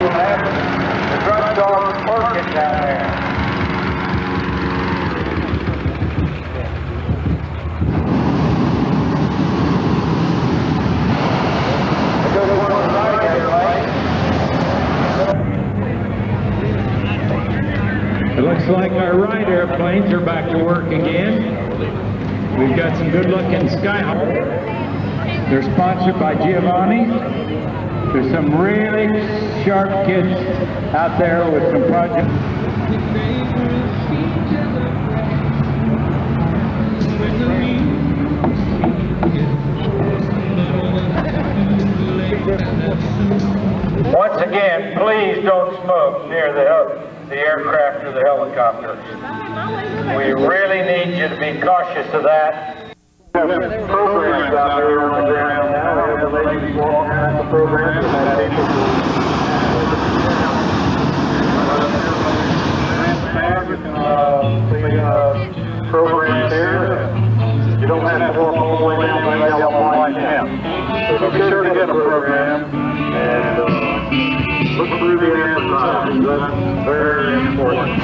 The drug dog's working down there. It looks like our ride airplanes are back to work again. We've got some good-looking Skyhawks. They're sponsored by Giovanni. There's some really sharp kids out there with some projects. Once again, please don't smoke near the aircraft or the helicopters. We really need you to be cautious of that. We have programs out there on the ground now. We have the ladies walking around the programs and that people program there. You don't have to walk all the way down by the line now. So be sure to get a program and look through the advertising. That's very important.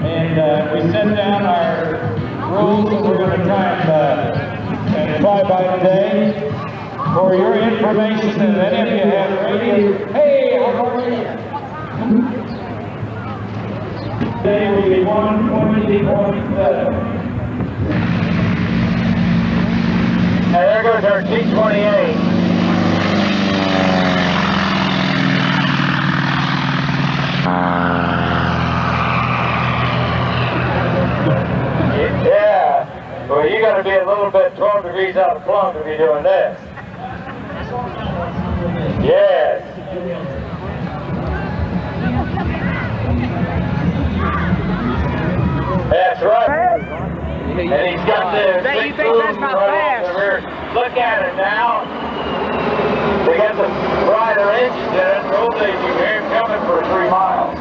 And we set down our rules that we're going to try and fly by today. For your information, if any of you have radio, hey, how are you? Today will be 120.7. Now there goes our T-28. Yeah, well, you got to be a little bit 12 degrees out of plumb to be doing this. Yes. That's right. And he's got the big boom right over here. Look at it now. They got the brighter engines in it. Roll you hear him coming for 3 miles.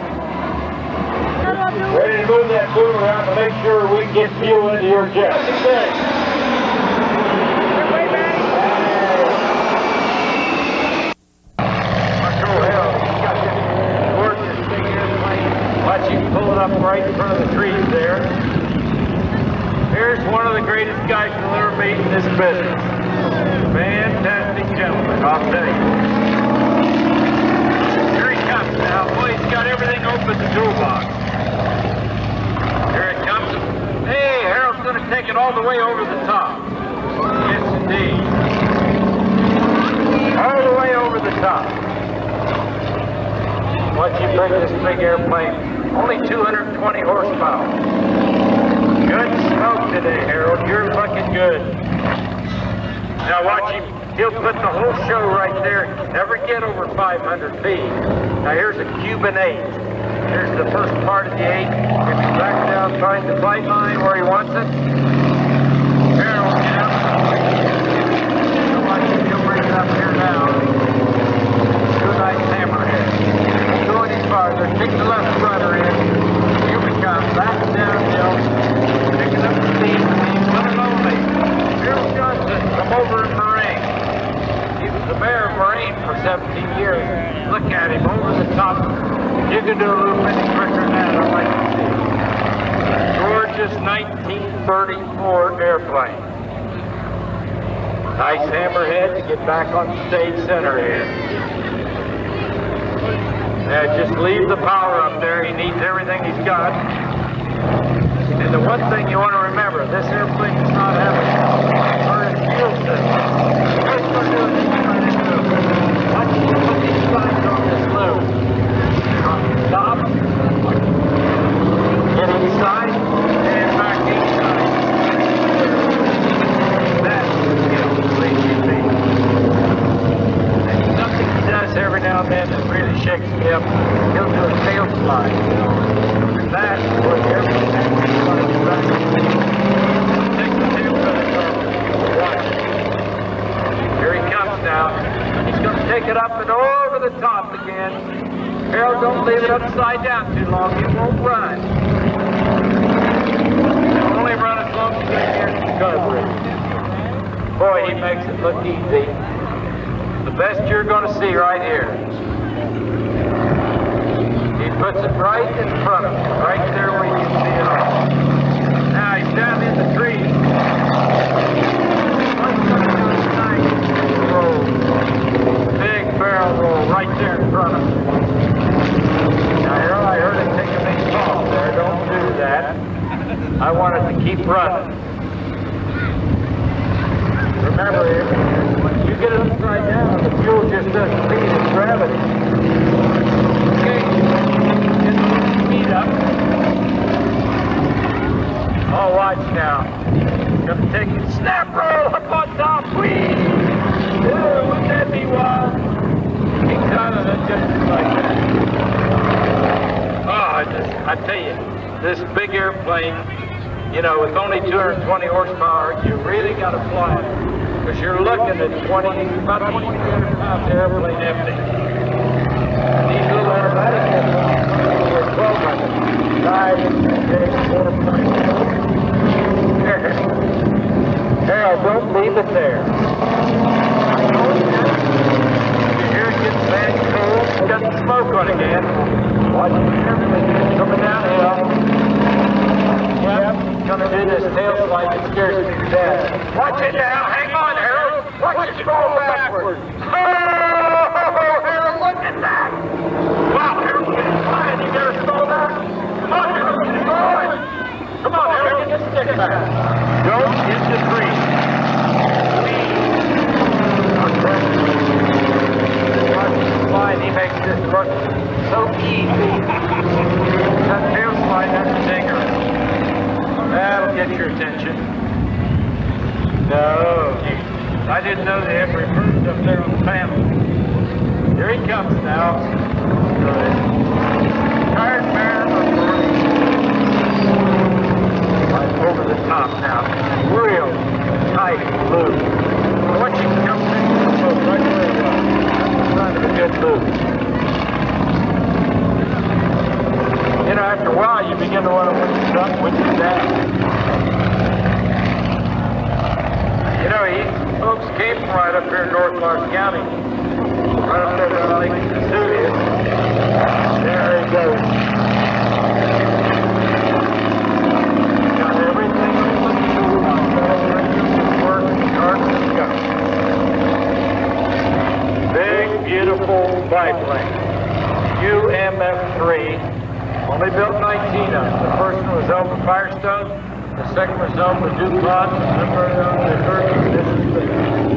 Ready to move that boom around to make sure we can get fuel into your jet. Watch you pull it up right in front of the trees there. Here's one of the greatest guys you'll ever meet in this business. Fantastic gentleman, I'll tell you. Here he comes now. Boy, he's got everything open in the toolbox. Here it comes. Hey, Harold's going to take it all the way over the top. Yes, indeed. All the way over the top. Watch you bring this big airplane. Only 220 horsepower. Good smoke today, Harold. You're looking good. Now watch him. He'll put the whole show right there. Never get over 500 feet. Now here's a Cuban 8. Here's the first part of the 8. Gets back down, find the flight line where he wants it. Harold, get up. Watch him. He'll bring it up here now. Do a nice hammerhead. Go any farther. Kick the left rudder in. Here we come. Back downhill. Picking up the speed. Let it only. Harold Johnson from over in Marine. He was the mayor of Marine for 17 years. Look at him over the top. You can do a little bit quicker than that, I'd like to see. Gorgeous 19 34 airplane. Nice hammerhead to get back on stage center here. Now just leave the power up there. He needs everything he's got. And the one thing you want to remember, this airplane does not have a fuel system. Watch me put these signs on this loop. Stop. Get inside and back inside. That's and something he does every now and then that really shakes me up. He'll do a tail slide. That's what everything is going to be right. Take the tail feathers off. Watch. Here he comes now. He's going to take it up and over the top again. Harold, don't leave it upside down too long. He won't run. He'll only run as long as he can cover it. Boy, he makes it look easy. The best you're going to see right here. He puts it right in front of him, right there where you can see it all. Now he's down in the trees. What's going to do is nice roll. Big barrel roll right there in front of him. Now Harold, I heard him take a big pause there. Don't do that. I want it to keep running. Remember, when you get it upside down, the fuel just doesn't feed its gravity. Okay, get the speed up. Oh, watch now. Gonna take it, snap roll up on top, whee! Yeah, wouldn't that be wild? Keep kind of just like that. Oh, I tell you, this big airplane, you know, with only 220 horsepower, you really got to fly it. Because you're looking at about 2,300 pounds airplane empty. And these little aerobatic airplanes are 1,200. 5, 6, 4 Harold, don't leave it there. You hear it gets bad cold, it's got the smoke on again. Watch it carefully, it's coming downhill. Yep, he's gonna do this tail slide that scares me to death. Watch it now, hang on, Harold. Watch it fall backward. Oh, Harold, look at that. Wow, Harold, get it flying. You better slow down. Come on, Harold, get it going. Come on, Harold, get the stick back. Don't hit the tree. Watch him flying. He makes this look so easy. That tail slide, that's a dinger. That'll get your attention. No, I didn't know they had reversed up there on the panel. Here he comes now. Good. Tired man right over the top now. Real tight loop. Watch him come through the smoke right where he was. Kind of a good loop. You know, after a while, you begin to want to put your up with your down. You know, folks came from right up here in North Clark County. Right up there where Lake Pursuit is. There he goes. Got everything on the tool. Work, start, and go. Big, beautiful biplane. UMF-3. Only built 19 of them. The first one was over Firestone, the second was over DuPont, the third one was this is the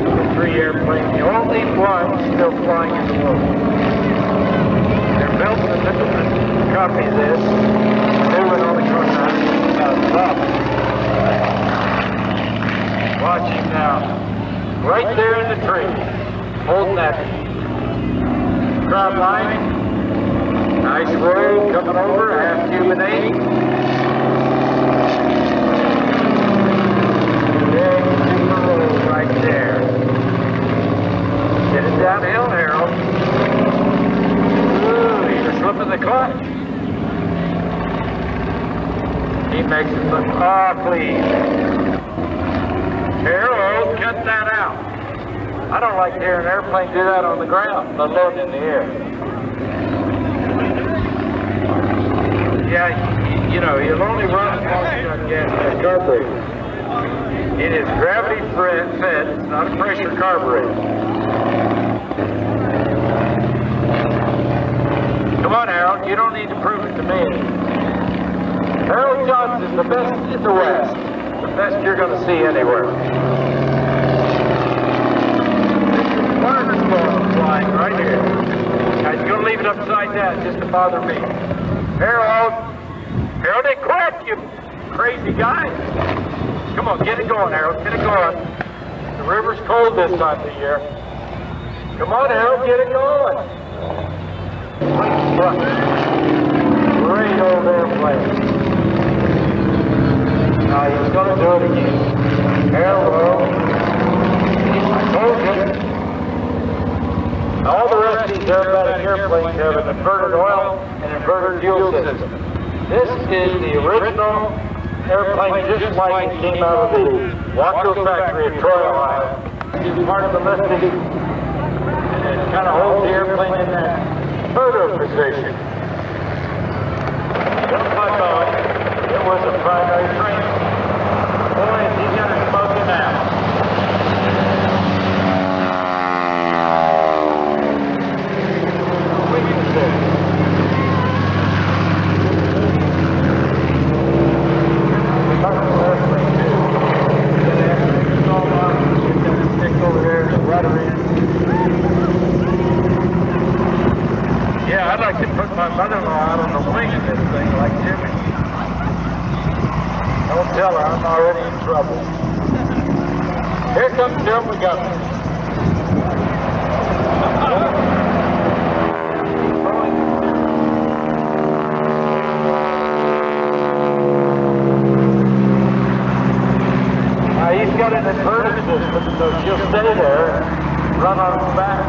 number 3 airplane. The only one still flying in the world. They're built in a different copy of this. The new one only costs $100,000. Watch him now. Right there in the tree, holding that crowd line. Nice roll coming over, half human 8. Big super roll right there. Get it downhill, Harold. Ooh, he's slipping the clutch. He makes it look awfully. Harold, cut that out. I don't like to hear an airplane do that on the ground, let alone in the air. Yeah, you know, he'll only run as long as you got gas in that carburetor. It is gravity fed, it's not a pressure carburetor. Come on, Harold, you don't need to prove it to me. Harold Johnson's the best in the West. The best you're going to see anywhere. Birds going flying right here. Now, he's going to leave it upside down just to bother me. Harold, they quit, you crazy guy. Come on, get it going, Harold, get it going. The river's cold this time of the year. Come on, Harold, get it going. Great old airplane. Now he's going to do it again. Harold, I told you. All the rest of these aerobatic airplanes have an inverted oil and inverted fuel system. This is the original airplane, just like it came out of the Waco factory at Troy, Ohio. It's part of the lifting, and it kind of holds the airplane in that photo position. Don't click on it. It was a primary train. Boy, is he going to smoke it now. Yeah, I'd like to put my mother-in-law out on the wing of this thing like Jimmy. Don't tell her I'm already in trouble. Here comes Jim McGovern. He's got an inverted system, so she'll stay there and run on its back.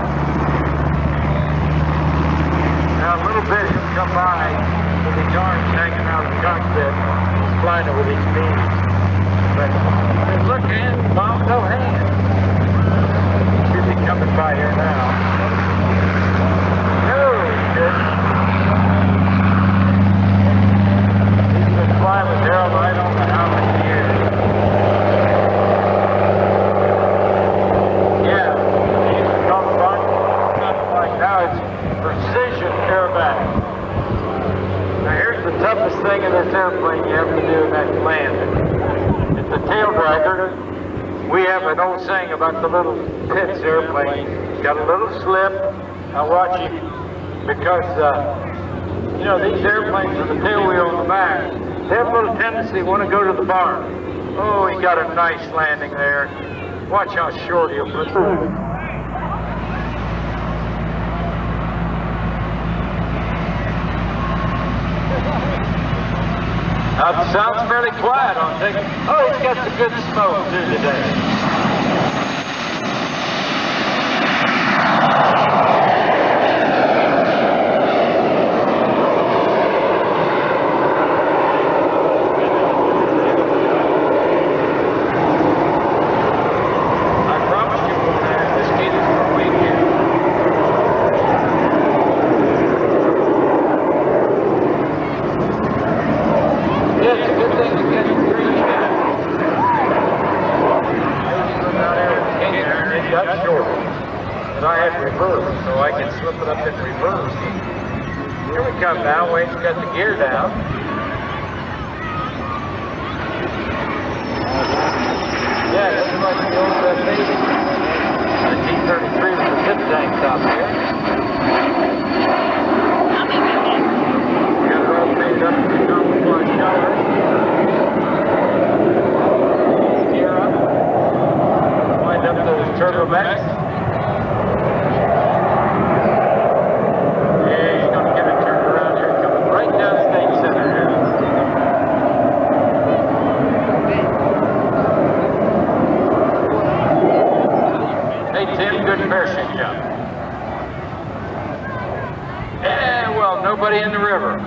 Now a little bit he'll come by with his arms hanging out of the cockpit, flying it with his knees. But look, man, Mom, no hand. Should be coming by here now. No, good. He's been flying with Harold right on the how many years. Precision aerobatic. Now here's the toughest thing in this airplane you have to do in that landing. It's a tail dragger. We have an old saying about the little Pitts airplane. It's got a little slip. Now watch him, because you know, these airplanes with the tail wheel on the back, they have a little tendency to want to go to the bar. Oh, he got a nice landing there. Watch how short he'll put through. It sounds fairly quiet on things. Oh, he's got some good smoke too today. I promise you won't have this either for a weekend. Yeah, it's a good thing to get the green down. I used to go down there with King there, and it got short. And I had reverse, so I can slip it up in reverse. Here we come now. Wayne's got the gear down. Yeah, this is like the old Navy. The T-33 with the tip tank top here. Got it all made up to the camouflage color. Gear up. Wind up those turbo backs. Yeah, he's going to get it turned around here. Coming right down stage center here. Hey, Tim, good parachute jump. Yeah, well, nobody in the river.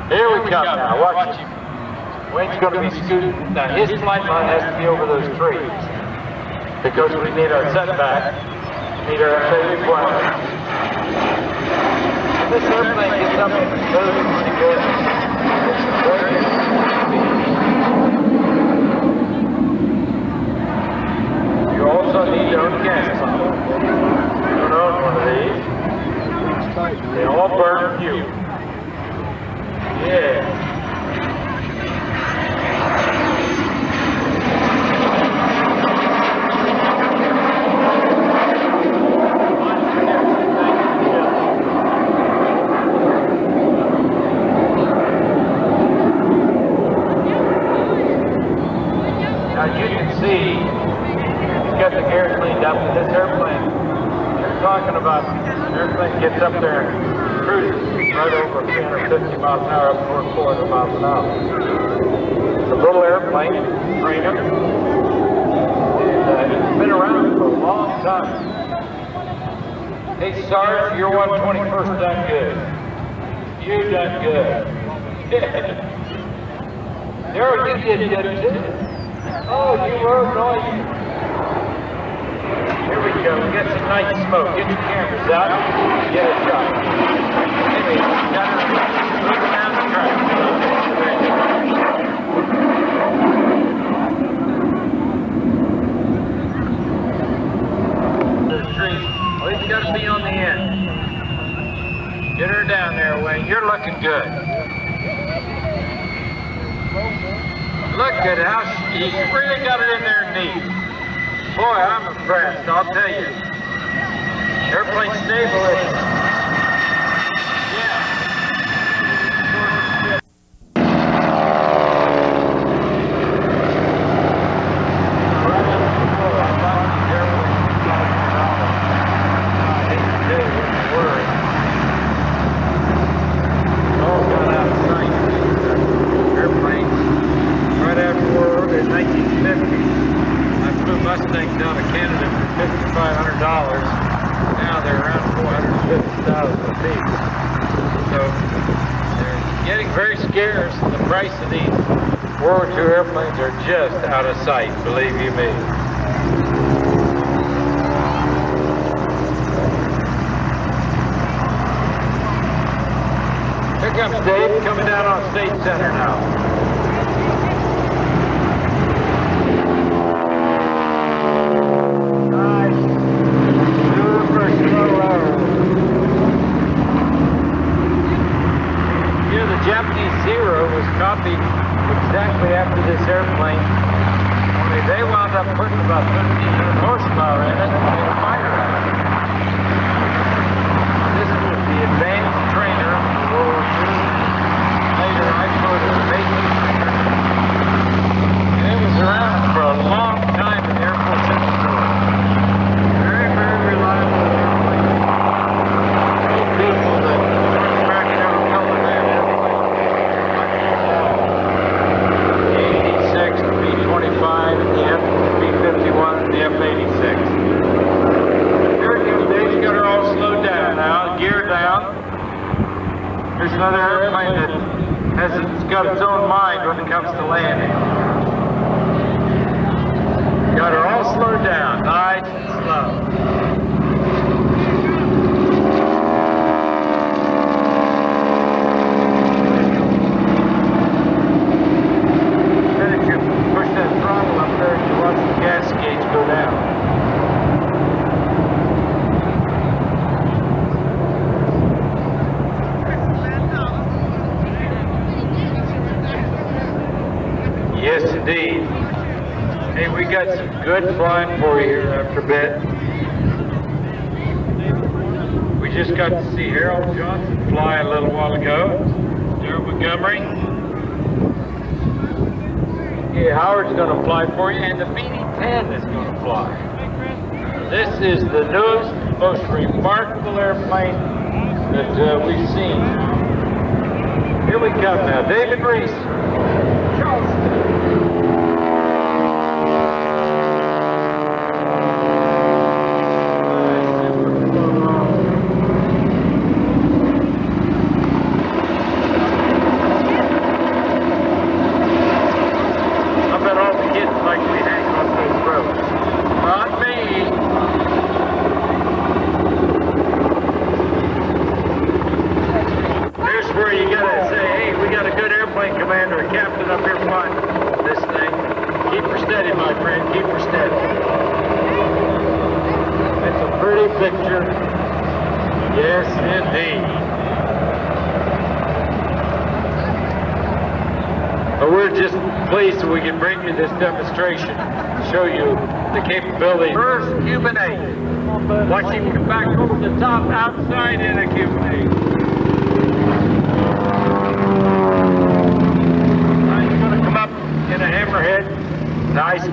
Here we come now, watch it. Wayne's going to be scooting. Now his flight line has to be over those trees, because we need our setback, need our FAA requirement. this airplane gets up in the smooth, it's pretty good. You also need to own a gas pump. You don't own one of these. They all burn fuel. Yeah. Now you can see he's got the gear cleaned up in this airplane. They're talking about the airplane gets up there and cruises right over 350 miles an hour up to 400 miles an hour. It's a little airplane, trainer, and it's been around for a long time. Hey Sarge, your 121st done good. You done good. Daryl, you did good too. Oh, you were noisy. Here we go. We got some nice smoke. Get your cameras out. Get a shot. Anyway, got to look down the track. The tree. Well, he's got to be on the end. Get her down there, Wayne. You're looking good. Look at how he's really got it in there neat. Boy, I'm impressed, I'll tell you. Airplane stable, isn't it? Yeah. Mustangs out of Canada for $5,500. Now they're around $450,000 a piece. So they're getting very scarce. The price of these World War II airplanes are just out of sight, believe you me. Here comes Dave coming down on State Center now. Japanese Zero was copied exactly after this airplane. Only they wound up putting about 1,500 horsepower in it and made a fighter out of it. This was the advanced trainer of World War II. Later I put a basic trainer. And it was around for a long time in the Air Force Institute. Very, very reliable airplane. So beautiful that American ever built an airplane. B-25 and the B-51 and the F-86. Here it comes, Dave's got her all slowed down now, geared down. Here's another airplane that it's got its own mind when it comes to landing. Got her all slowed down, nice and slow. Gas gauge go down. Yes, indeed. Hey, we got some good flying for you here after a bit. We just got to see Harold Johnson fly a little while ago. Daryl Montgomery. Yeah, Howard's going to fly for you, and the BD-10 is going to fly. This is the newest, most remarkable airplane that we've seen. Here we come now, David Reese, Charleston. hammerhead or a captain up here flying this thing. Keep her steady, my friend, keep her steady. That's a pretty picture. Yes, indeed. But we're just pleased that we can bring you this demonstration to show you the capability. First Cuban 8. Watch him come back over the top outside in a Cuban 8. Now he's going to come up in a hammerhead. Nice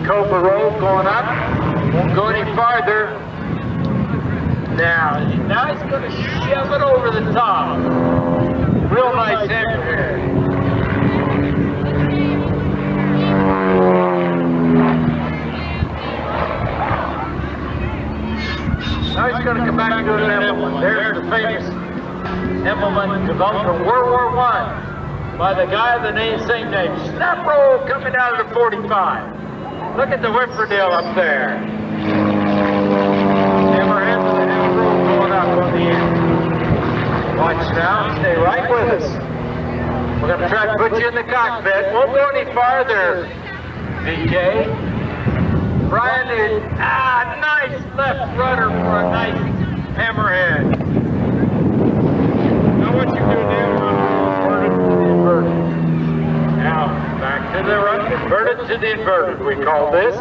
cobra roll going up. Won't go any farther. Now he's going to shove it over the top. Real nice hammerhead. Now he's going to come back and do an emblem. There's the famous emblem developed from World War I by the guy of the same name. Snap roll coming out of the 45. Look at the whippoorwill up there. Hammerhead with a half roll going up on the end. Watch now, stay right with us. We're going to try to put you in the cockpit. Won't go any farther, VK. Brian is, nice left rudder for a nice hammerhead. Now what you do now, inverted to the inverted. Now, back to the right, inverted to the inverted, we call this.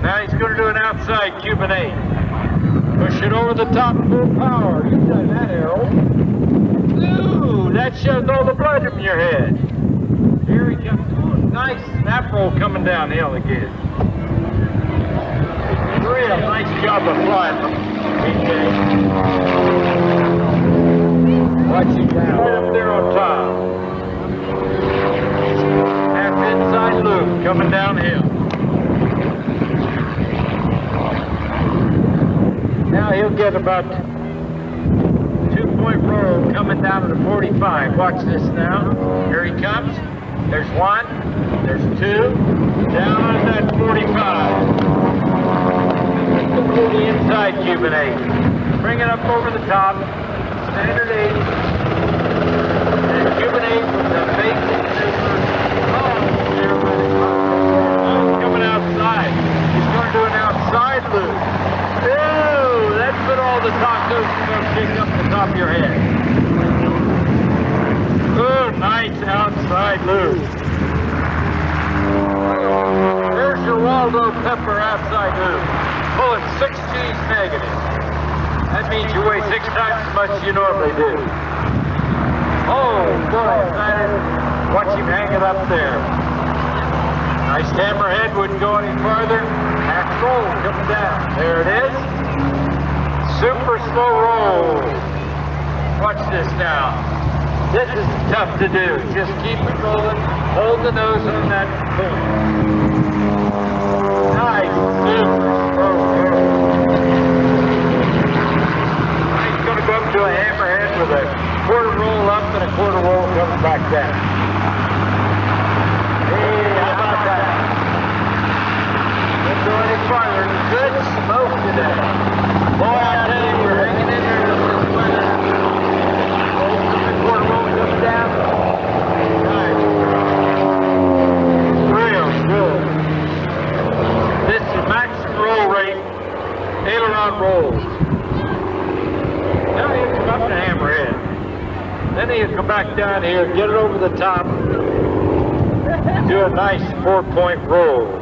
Now he's going to do an outside Cuban 8. Push it over the top full power. You've done that, Harold. Ooh, that shoves all the blood from your head. Here he comes. Nice snap roll coming downhill again. Real nice job of flying. Okay. Watch him down. Right up there on top. Half inside loop coming downhill. Now he'll get about 2-point roll coming down to the 45. Watch this now. Here he comes. There's 1, there's 2, down on that 45. The inside Cuban 8. Bring it up over the top, standard 8. And Cuban 8 with the basic maneuver. Coming outside. He's going to do an outside loop. Ew, that's what all the tacos are going to kick up the top of your head. Oh, nice outside loop. There's your Waldo Pepper outside loop. Pulling 6 G's negative. That means you weigh 6 times as much as you normally do. Oh, boy, excited. Watch him hang it up there. Nice hammerhead, wouldn't go any farther. Half roll coming down. There it is. Super slow roll. Watch this now. This is tough to do. Just keep it rolling. Hold the nose on that point. Nice, super slow roll. He's going to go up to a hammerhead with a quarter roll up and a quarter roll coming back down. Hey, how about that? Don't go any farther. Good smoke today. Boy, I tell you, we're hanging in there with this weather. Quarter roll comes down. Nice. Real good. This is maximum roll rate. Aileron rolls. Now he'll come up to hammerhead. Then he'll come back down here, get it over the top, and do a nice 4-point roll.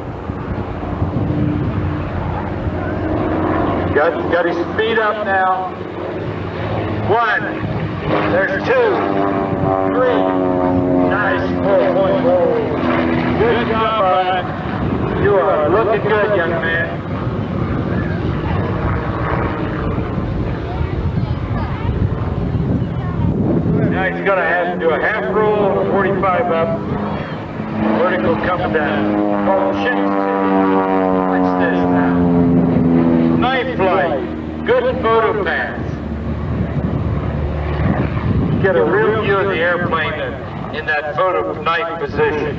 Got his speed up now. 1. There's 2, 3. Nice 4-point roll. Good job, Brian. You are looking good, young man. Now he's going to have to do a half roll, 45 up, vertical coming down. Oh, shakes. Watch this now. Knife flight. Good photo pass. Get a real view of the airplane in that photo knife position.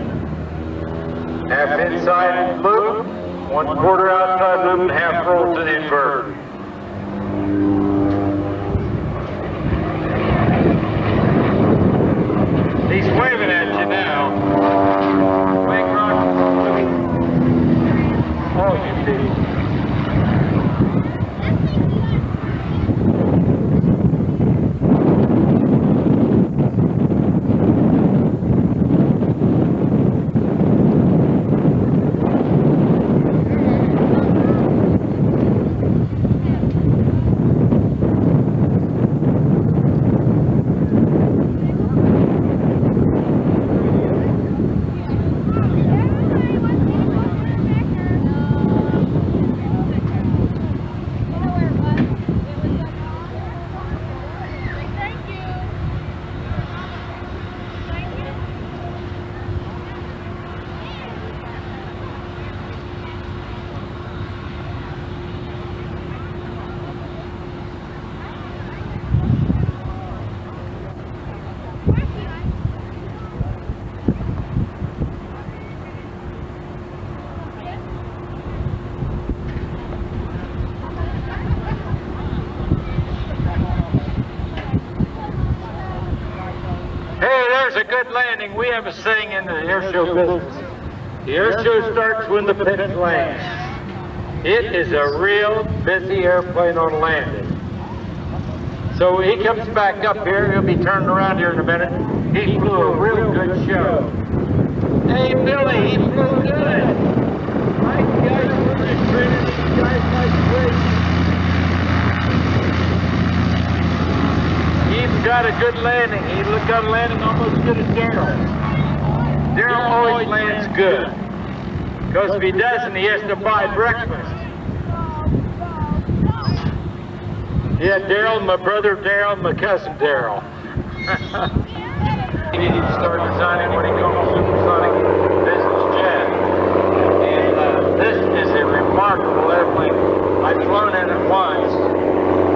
Half inside loop, 1/4 outside loop, and half roll to the invert. there's a good landing, we have a saying in the airshow business. The airshow starts when the pitch lands. It is a real busy airplane on landing. So when he comes back up here, he'll be turning around here in a minute. He flew a real good show. Hey Billy, he flew good. My guys, we're just training these guys like crazy. He's got a good landing. He got a landing almost as good as Daryl. Daryl always lands good. Because if he doesn't, he has to buy breakfast. Yeah, Daryl, my brother Daryl, my cousin Daryl. He needed to start designing what he calls supersonic business jet. And this is a remarkable airplane. I've flown in it once,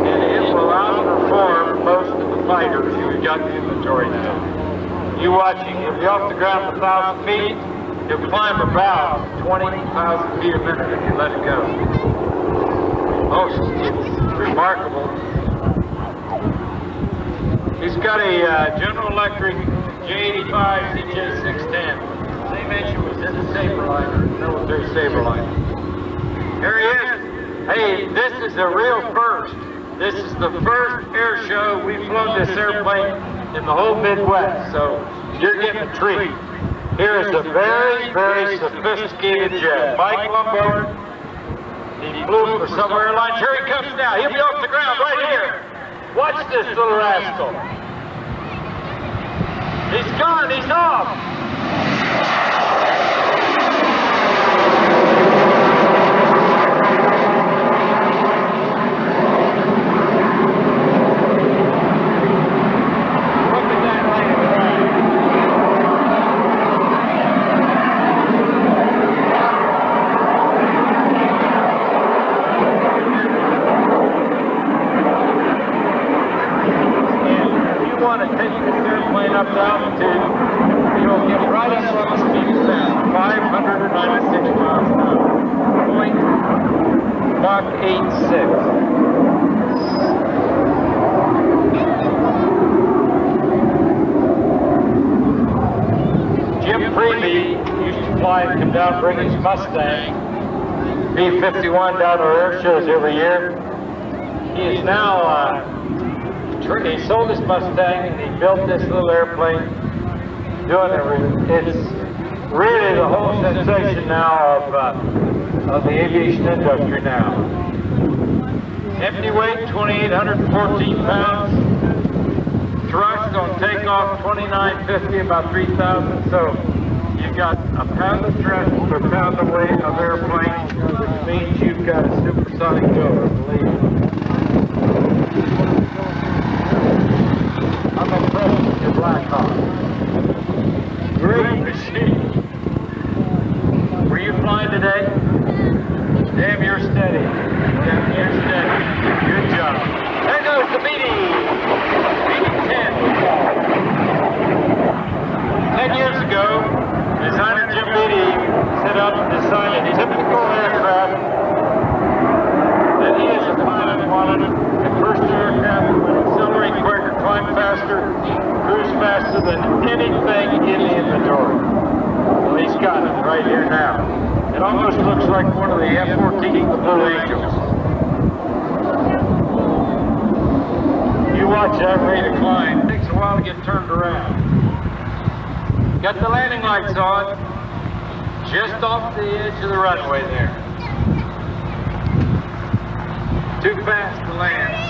and it will outperform most of the fighters you've got in inventory now. You watch him, he'll be off the ground 1,000 feet, he'll climb about 20,000 feet a minute if you let it go. Oh, it's remarkable. He's got a General Electric J85 CJ610. Same engine was in the Saberliner, military Saberliner. Here he is. Hey, this is a real first. This is the first air show we've flown this airplane in the whole Midwest, so you're getting a treat. Here is a very, very sophisticated jet. Mike Lombard, he flew for some airlines. Here he comes now. He'll be off the ground right here. Watch this little rascal. He's gone, he's off. Up to altitude, you'll get right up on the speed of sound, 596 miles an hour, point Mach 86. Jim Freeby used to fly and come down and bring his Mustang B-51 down to our air shows every year. He is now he sold his Mustang and he built this little airplane. It's really the whole sensation now of the aviation industry now. Empty weight, 2,814 pounds. Thrust on takeoff, 2,950, about 3,000. So you've got a pound of thrust per pound of weight of airplane, which means you've got a supersonic motor, believe me. I'm impressed with your Black Hawk. Great machine. Were you flying today? Damn, you're steady. Damn, you're steady. Good job. There goes the BD. BD-10. 10 years ago, designer Jim Beatty set out to design a typical aircraft that he as a pilot wanted. The first aircraft would accelerate quicker, climb faster, cruise faster than anything in the inventory. Well, he's got it right here now. It almost looks like one of the F-14 Blue Angels. You watch that rate of climb. It takes a while to get turned around. Got the landing lights on, just off the edge of the runway there. Too fast to land.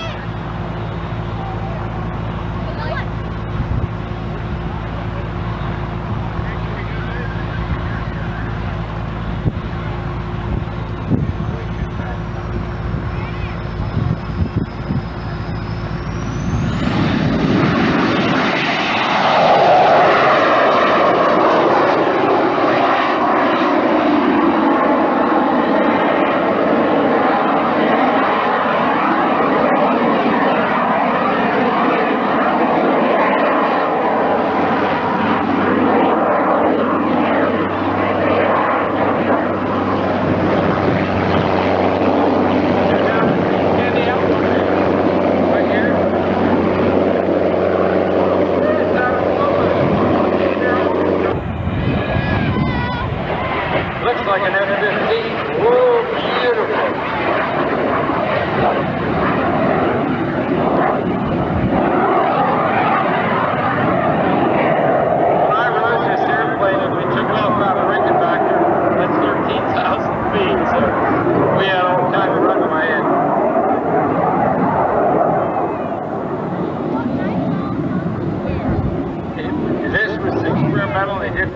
experimental. He didn't.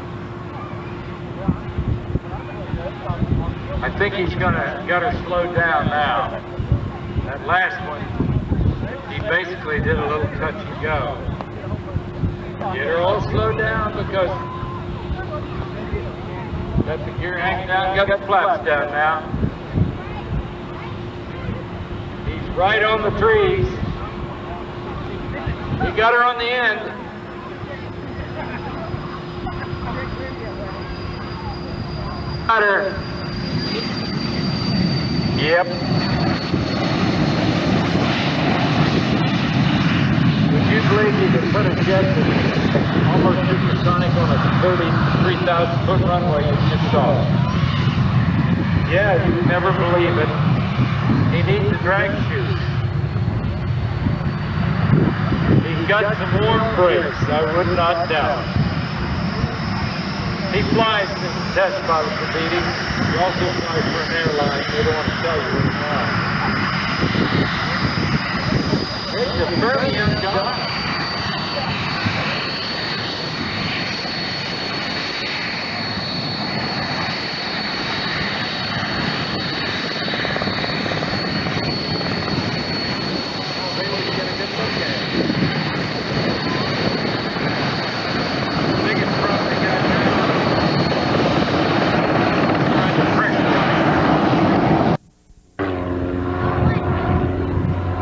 I think he's got her slowed down now. That last one, he basically did a little touch and go. Get her all slowed down because got the gear hanging down, got the flaps down now. He's right on the trees. He got her on the end. Got her. Yep. Would you believe you could put a jet that's almost supersonic on a 33,000 foot runway and just off? Yeah, you'd never believe it. He needs a drag chute. He's got some warm brakes, I would not doubt. He flies in the test pilot for meetings. He also flies for an airline. They don't want to tell you what it's It's a very young guy. Maybe we can get a good look at it. Biggest problem they got now.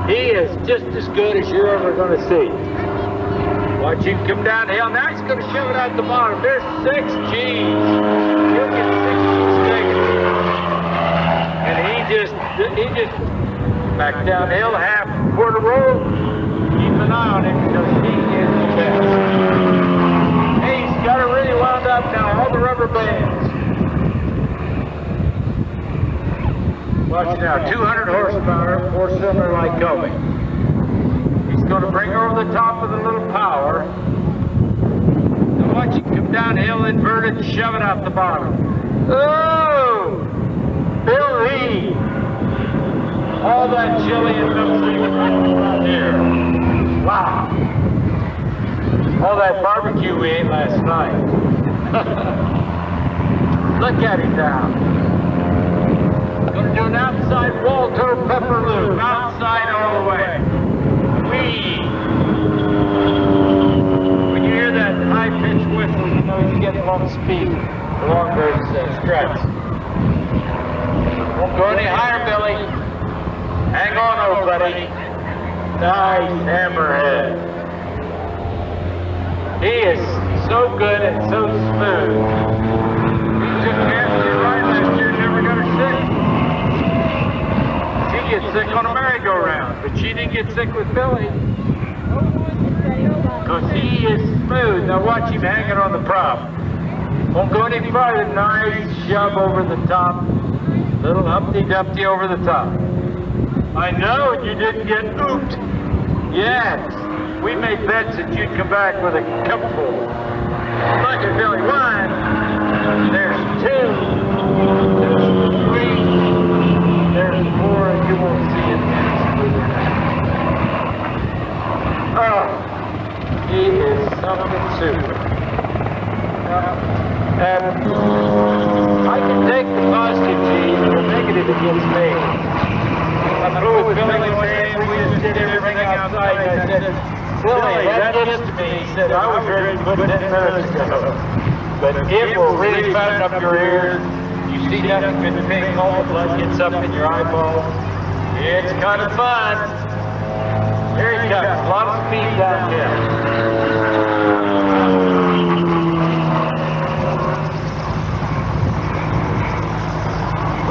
He is just as good as you're ever going to see. Watch him come downhill. Now he's going to shove it out the bottom. There's 6 G's. He'll get 6 G's negative. And he just back downhill, half quarter roll. Keep an eye on him because he is the best. Hey, he's got it really wound up now. All the rubber bands. Watch now, 200 horsepower, 4-cylinder like going. He's going to bring her over the top with a little power. Now watch him come downhill, invert it, shove it out the bottom. Oh! Billy! All that chili and milkshake right there. Wow! All that barbecue we ate last night. Look at him now. Going to do an outside Walter pepper loop, outside all the way. Whee! When you hear that high-pitched whistle, you know he's getting on speed. The longbird's stretch. Won't go any higher, Billy. Hang on, old buddy. Nice hammerhead. He is so good and so smooth. He took care of you right last year, never got her sick. She gets sick on a merry-go-round, but she didn't get sick with Billy. Because he is smooth. Now watch him hanging on the prop. Won't go any farther. Nice shove over the top. Little Humpty Dumpty over the top. I know you didn't get ooped. Yes. We made bets that you'd come back with a cupful. Look at Billy. 1. There's 2. There's 3. There's 4. And you won't see it. Oh, he is something super. I can take the positive G's and the negative against me. I flew with Billy one day and we just did everything outside. And I said, Billy, that gets to me. He said, I was ready to put 10 minutes ago. But it will really fatten up your ears. You see nothing but pink, all the blood gets up in your eyeballs. It's kind of fun. Here he comes. A lot of speed down here.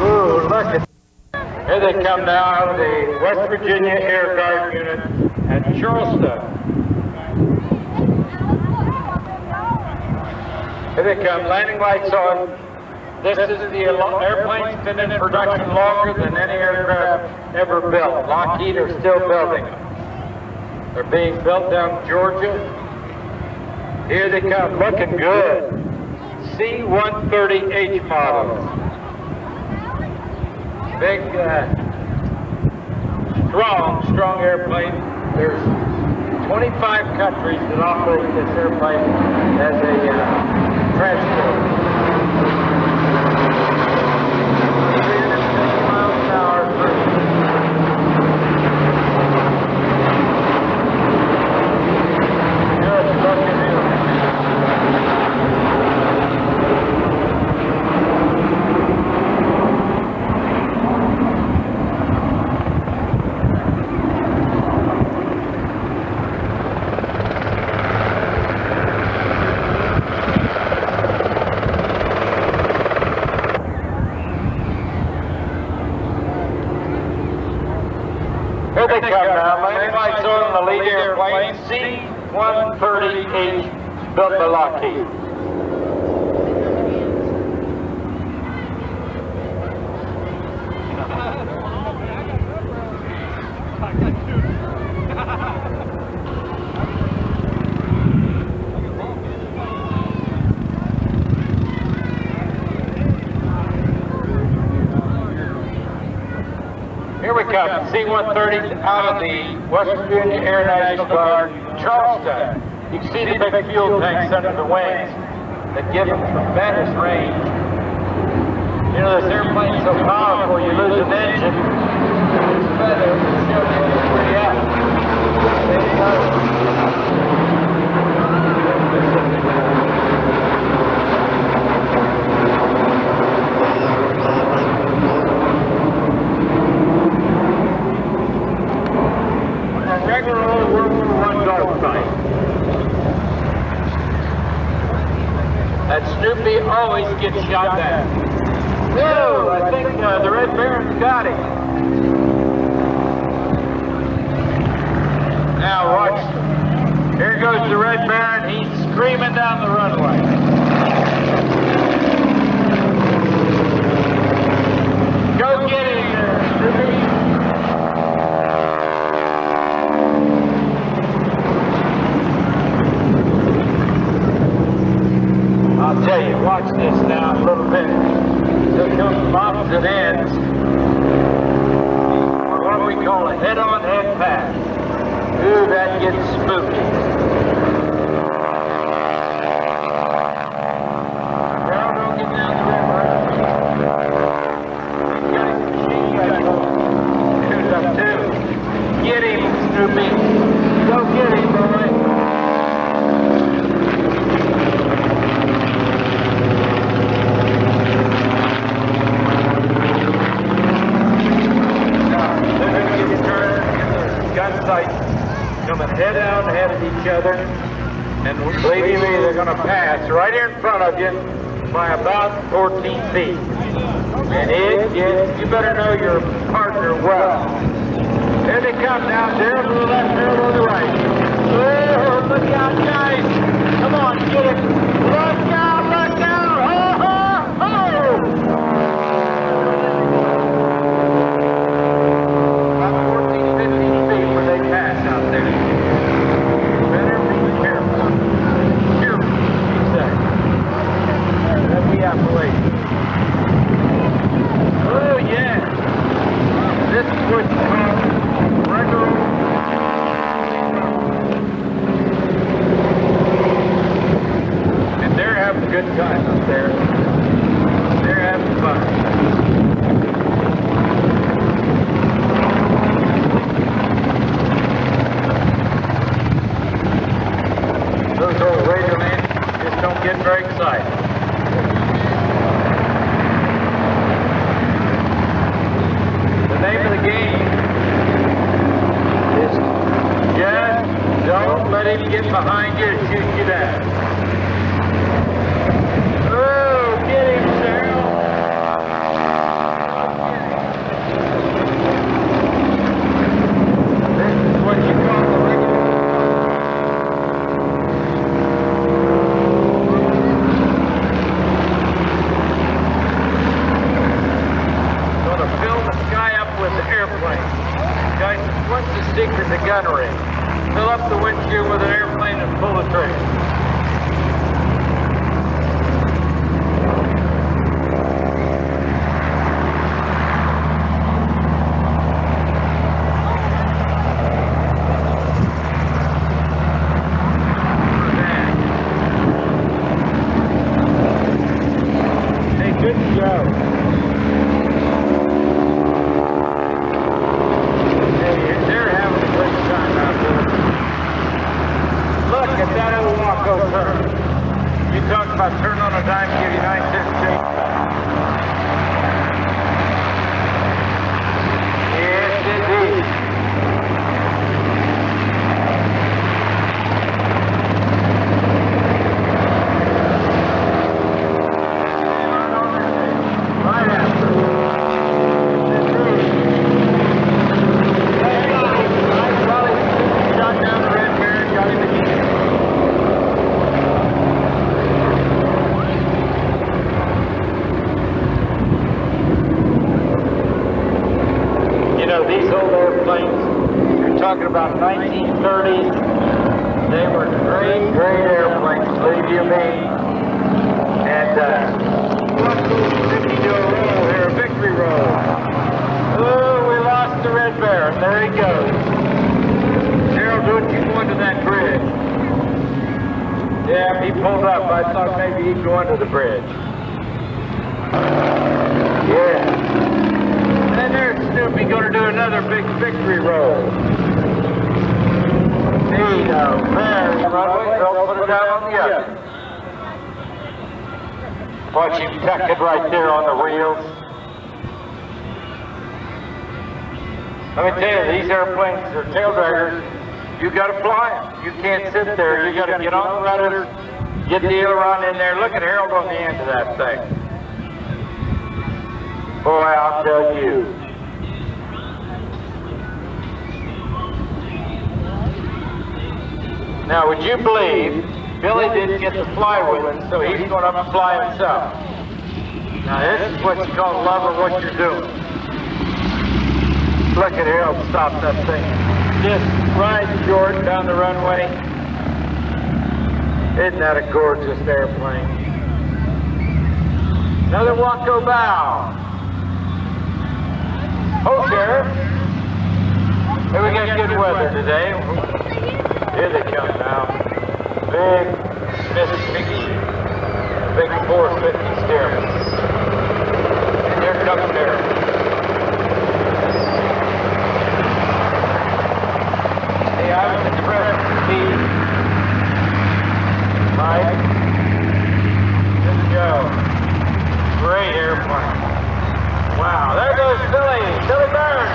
Ooh, look at. Here they come now, the West Virginia Air Guard unit at Charleston. Here they come, landing lights on. This is the airplane's been in production longer than any aircraft ever built. Lockheed are still building them. They're being built down in Georgia. Here they come, looking good. C-130H models. Big, strong airplane. There's 25 countries that operate this airplane as a 130H built by Lockheed. Here we come, C-130 out of the West Virginia Air National Guard, Charleston. You can see the big fuel tanks under the wings that give them tremendous range. You know, this airplane's so powerful, you lose an engine, it's better to show you where you're at. There you go. Regular old World War I dogfight. That Snoopy always gets shot at. No, I think the Red Baron's got him. Now watch. Here goes the Red Baron. He's screaming down the runway. Go get him there, Snoopy. I'll tell you, watch this now a little bit. So it comes from opposite ends, or what we call a head-on-head pass. Ooh, that gets spooky. Now don't get down the river. He's got his machine gun. Who's up too? Get him, Snoopy. Go get him, boy. Coming head out ahead of each other, and believe me, they're going to pass right here in front of you by about 14 feet. And you better know your partner well. There they come now, zero to the left, zero to the right. Oh, look out, guys! Come on, get it! Look out, look out! Ho, ho, ho! About 14, 15 feet where they pass out there. Better be careful. Careful, exactly. That'd be operation. Oh, yeah. This is what you call regular. And they're having a good time up there. They're having fun. Those old radio men just don't get very excited. The name of the game is just don't let him get behind you and shoot you down. Oh, get him, Cheryl. This is what you call the regular. Guys, what's the secret to gunnery? Fill up the windshield with an airplane and pull the trigger. Hey, good job. Look at that old Waco turn. You talk about turn on a dime, give you 9-15. Yes, indeed. Right after. Shot down the Red Baron, got him again. about 1930s. They were great, great airplanes, believe you me. And let's do a roll here, a victory roll. Oh, we lost the Red Bear. There he goes. Harold, don't you go into that bridge? Yeah, he pulled up. I thought maybe he'd go under the bridge. Yeah. And there's Snoopy going to do another big victory roll. Need a very runway. Don't put it down on the other. Watch him tuck it right there on the wheels. Let me tell you, these airplanes are tail draggers. You got to fly them. You can't sit there. You got to get on the rudders, get the aileron in there. Look at Harold on the end of that thing. Boy, I'll tell you. Now, would you believe Billy didn't get to fly with him, so he's going up and fly himself. Now, this is what you call love of what you're doing. Look at Harold stop that thing. Just ride Jordan down the runway. Isn't that a gorgeous airplane? Another Waco bow. Oh, Sheriff. Hey, we got good weather today. Here they come now. Big Miss Piggy. Big 450 steering. And here comes Derek. Hey, I was impressed with Steve. Mike. Good go. Great airplane. Wow, there goes Billy. Billy Burns.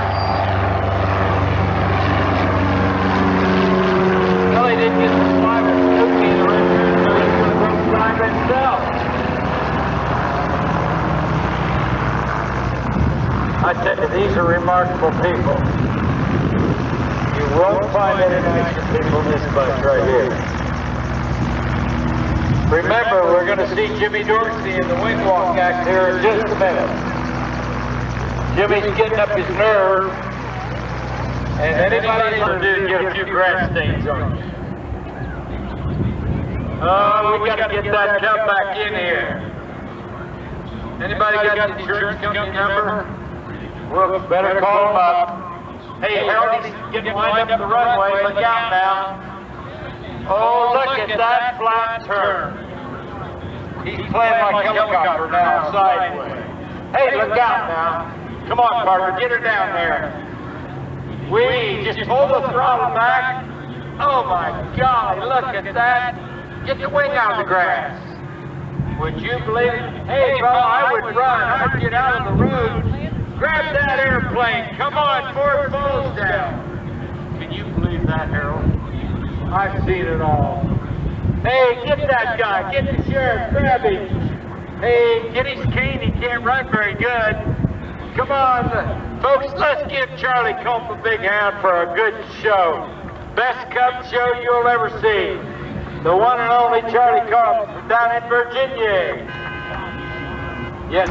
Billy didn't get to fly with Snoopy in the river, so he's going to go fly himself. I tell you, these are remarkable people. You won't find any nicer people in this bunch right here. Remember, we're going to see Jimmy Dorsey in the wing walk act here in just a minute. Jimmy's getting up his nerve, and anybody want to do get a few grass stains on you. Oh, we got to get that cub back in here. Anybody got the insurance company number? Well, better call him up. Hey, Harold, he's getting lined up the runway. Look out now. Oh, look at that flat turn. He's playing like helicopter now, sideways. Hey, look out now. Come on, Carter, get her down there. We just pull the throttle back. Oh my God, look at that. Get the wing out of the grass. Would you believe it? Hey, fella, I would run. I'd get out of the road. Grab that airplane. Come on, 4 falls down. Can you believe that, Harold? I've seen it all. Hey, get that guy. Get the sheriff. Grab him. Hey, get his cane. He can't run very good. Come on, folks, let's give Charlie Culp a big hand for a good show. Best Cub show you'll ever see. The one and only Charlie Culp from down in Virginia. Yes.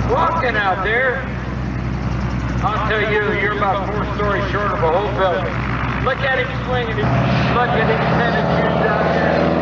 Walking out there, I'll tell you, you're about 4 stories short of a whole building. Look at him swinging. Look at him tennis shoes out there.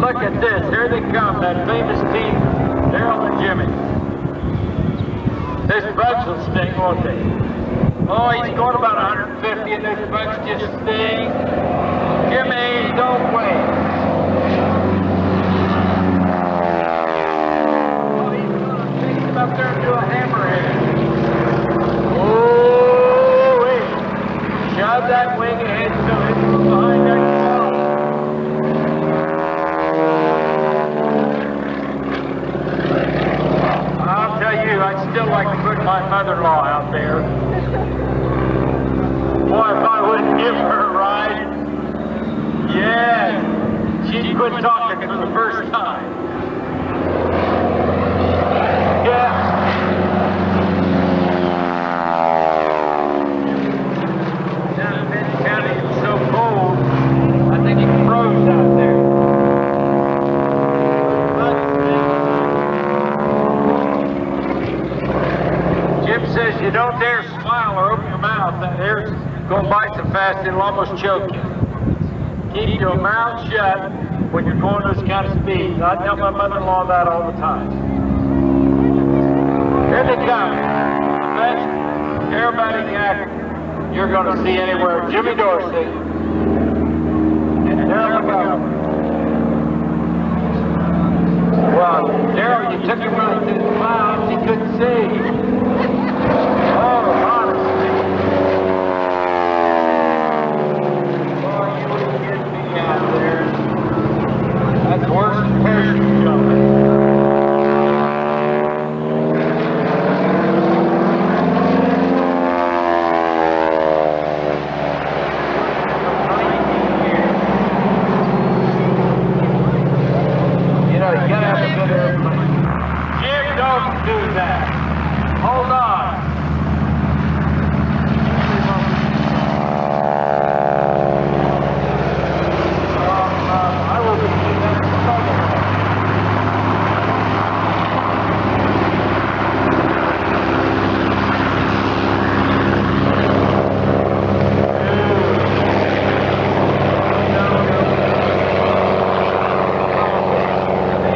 Look at this, here they come, that famous team, Daryl and Jimmy. This bugs will sting, won't they? Oh, he's going about 150 and this bugs just sting. Jimmy, don't wait. Oh, he's going to take him up there and do a hammerhead. Oh! my mother-in-law out there. Boy, if I wouldn't give her a ride, yes, she'd quit talking for the first time. Yeah. Down in Benton County, it's so cold, I think it froze out there. Jim says you don't dare smile or open your mouth. That air's going by so fast it'll almost choke you. Keep your mouth shut when you're going those kind of speeds. I tell my mother-in-law that all the time. Here they come. The best aerobatic act you're going to see anywhere. Jimmy Dorsey. And there we go. Well, Daryl, you took him right to the clouds. He couldn't see. Oh, honestly. Oh, you wouldn't get me out there. That's worse than parachute jumping. You know, you gotta have a good airplane. Jim, don't do that. Hold on. I will be doing that in trouble.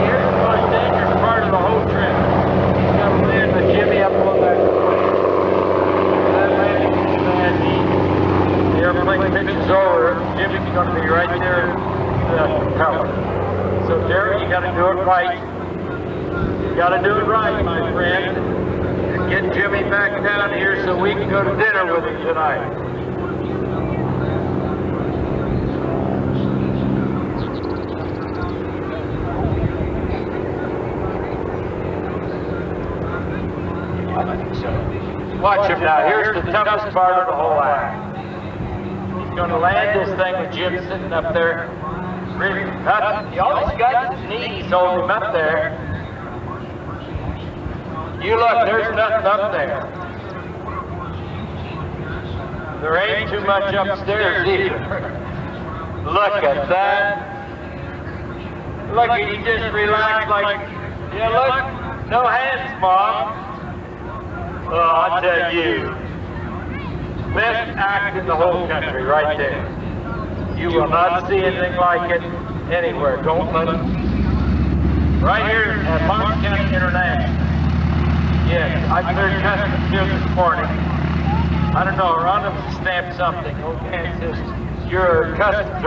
Here's the most dangerous part of the whole trip. You gotta land the Jimmy up on that course. That landing is bad neat. The airplane pitches over, Jimmy's gonna be right there in the propeller. So Derek, you gotta do it right. You gotta do it right, my friend. And get Jimmy back down here so we can go to dinner with him tonight. Watch him now. Here's the toughest part of the whole act. He's going to land this thing with Jim sitting up there. Really, he always got his knees holding him up there. You look, there's nothing up there. There ain't too much upstairs either. Look at that. Look, he just relaxed like, yeah, look, no hands, Mom. Oh, I tell you, best act in the whole country right there. You will not see anything like it anywhere. Don't let it. Right here at Long County International. Yes, I cleared customs here this morning. I don't know, Rhonda stamped something. Okay, it says your customs